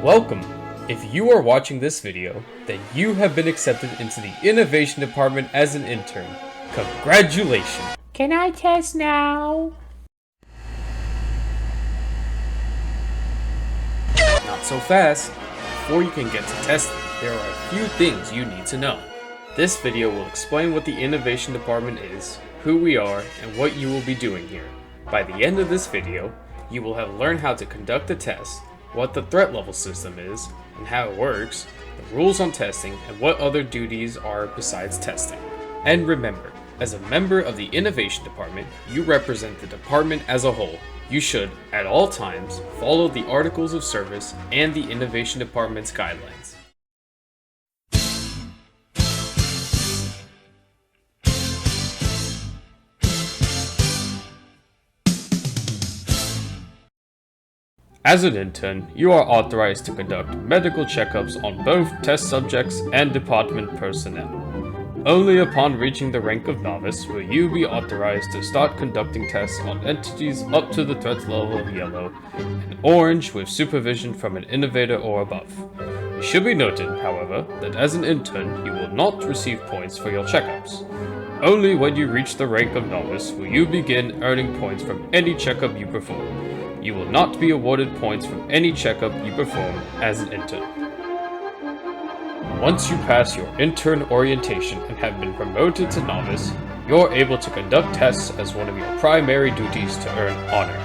Welcome! If you are watching this video, then you have been accepted into the Innovation Department as an intern. Congratulations! Can I test now? Not so fast. Before you can get to testing, there are a few things you need to know. This video will explain what the Innovation Department is, who we are, and what you will be doing here. By the end of this video, you will have learned how to conduct a test, what the threat level system is, and how it works, the rules on testing, and what other duties are besides testing. And remember, as a member of the Innovation Department, you represent the department as a whole. You should, at all times, follow the Articles of Service and the Innovation Department's guidelines. As an intern, you are authorized to conduct medical checkups on both test subjects and department personnel. Only upon reaching the rank of novice will you be authorized to start conducting tests on entities up to the threat level of yellow and orange with supervision from an innovator or above. It should be noted, however, that as an intern, you will not receive points for your checkups. Only when you reach the rank of novice will you begin earning points from any checkup you perform. You will not be awarded points from any checkup you perform as an intern. Once you pass your intern orientation and have been promoted to novice, you're able to conduct tests as one of your primary duties to earn honor.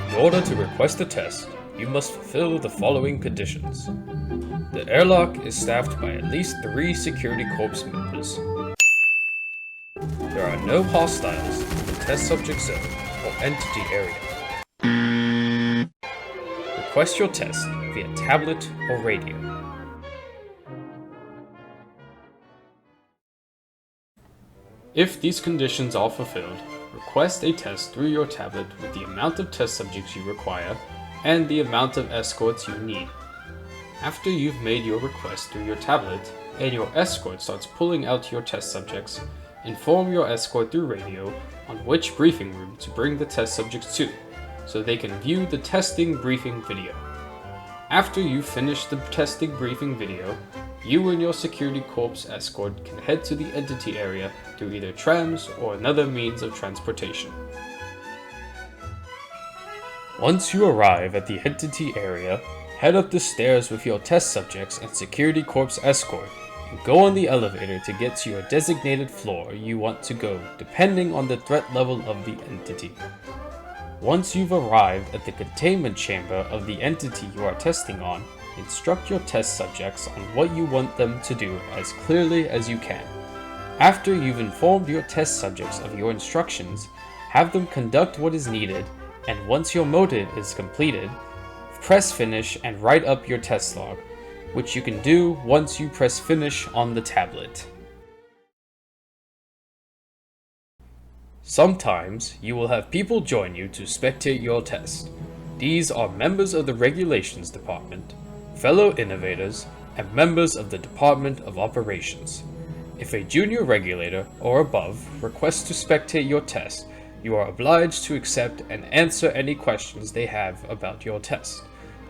In order to request a test, you must fulfill the following conditions. The airlock is staffed by at least 3 security corps members. There are no hostiles in the test subject zone or entity area. Request your test via tablet or radio. If these conditions are fulfilled, request a test through your tablet with the amount of test subjects you require and the amount of escorts you need. After you've made your request through your tablet and your escort starts pulling out your test subjects, inform your escort through radio on which briefing room to bring the test subjects to, so they can view the testing briefing video. After you finish the testing briefing video, you and your security corps escort can head to the entity area through either trams or another means of transportation. Once you arrive at the entity area, head up the stairs with your test subjects and security corps escort, and go on the elevator to get to your designated floor you want to go, depending on the threat level of the entity. Once you've arrived at the containment chamber of the entity you are testing on, instruct your test subjects on what you want them to do as clearly as you can. After you've informed your test subjects of your instructions, have them conduct what is needed, and once your motive is completed, press finish and write up your test log, which you can do once you press finish on the tablet. Sometimes you will have people join you to spectate your test. These are members of the Regulations Department, fellow innovators, and members of the Department of Operations. If a junior regulator or above requests to spectate your test, you are obliged to accept and answer any questions they have about your test,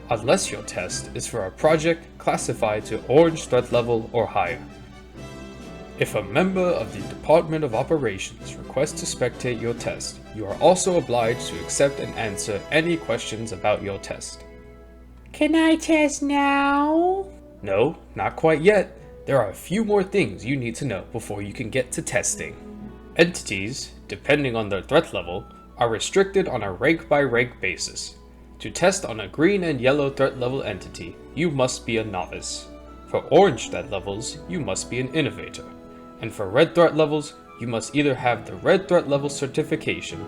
unless your test is for a project classified to orange threat level or higher. If a member of the Department of Operations requests to spectate your test, you are also obliged to accept and answer any questions about your test. Can I test now? No, not quite yet. There are a few more things you need to know before you can get to testing. Entities, depending on their threat level, are restricted on a rank-by-rank basis. To test on a green and yellow threat level entity, you must be a novice. For orange threat levels, you must be an innovator. And for red threat levels, you must either have the red threat level certification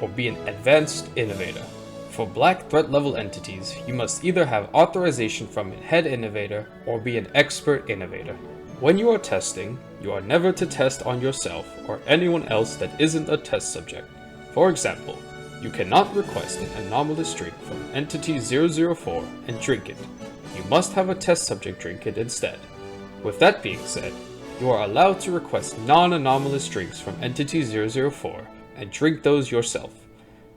or be an advanced innovator. For black threat level entities, you must either have authorization from a head innovator or be an expert innovator. When you are testing, you are never to test on yourself or anyone else that isn't a test subject. For example, you cannot request an anomalous drink from Entity 004 and drink it. You must have a test subject drink it instead. With that being said, you are allowed to request non-anomalous drinks from Entity 004 and drink those yourself.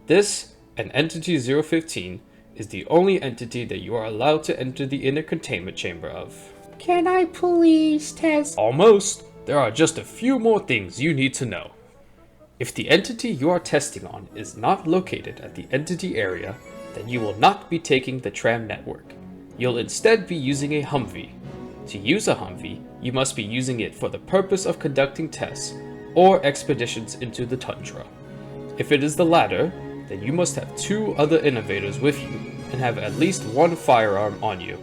This, and Entity 015, is the only entity that you are allowed to enter the inner containment chamber of. Can I please test? Almost. There are just a few more things you need to know. If the entity you are testing on is not located at the entity area, then you will not be taking the tram network. You'll instead be using a Humvee. To use a Humvee, you must be using it for the purpose of conducting tests or expeditions into the tundra. If it is the latter, then you must have 2 other innovators with you and have at least 1 firearm on you.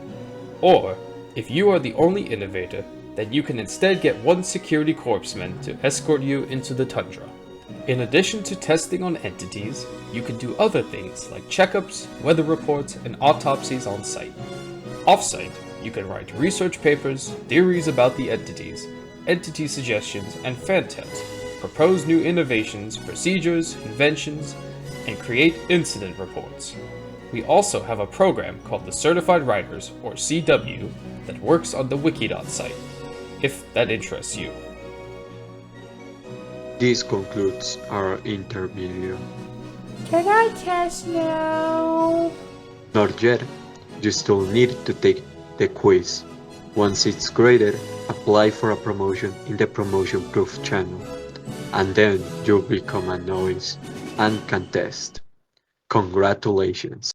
Or, if you are the only innovator, then you can instead get 1 security corpsman to escort you into the tundra. In addition to testing on entities, you can do other things like checkups, weather reports, and autopsies on site. Off-site, you can write research papers, theories about the entities, entity suggestions, and fan tales, propose new innovations, procedures, inventions, and create incident reports. We also have a program called the Certified Writers, or CW, that works on the Wikidot site, if that interests you. This concludes our interview. Can I test now? Not yet, you still need to take the quiz. Once it's graded, apply for a promotion in the Promotion Proof channel, and then you'll become a novice and can test. Congratulations!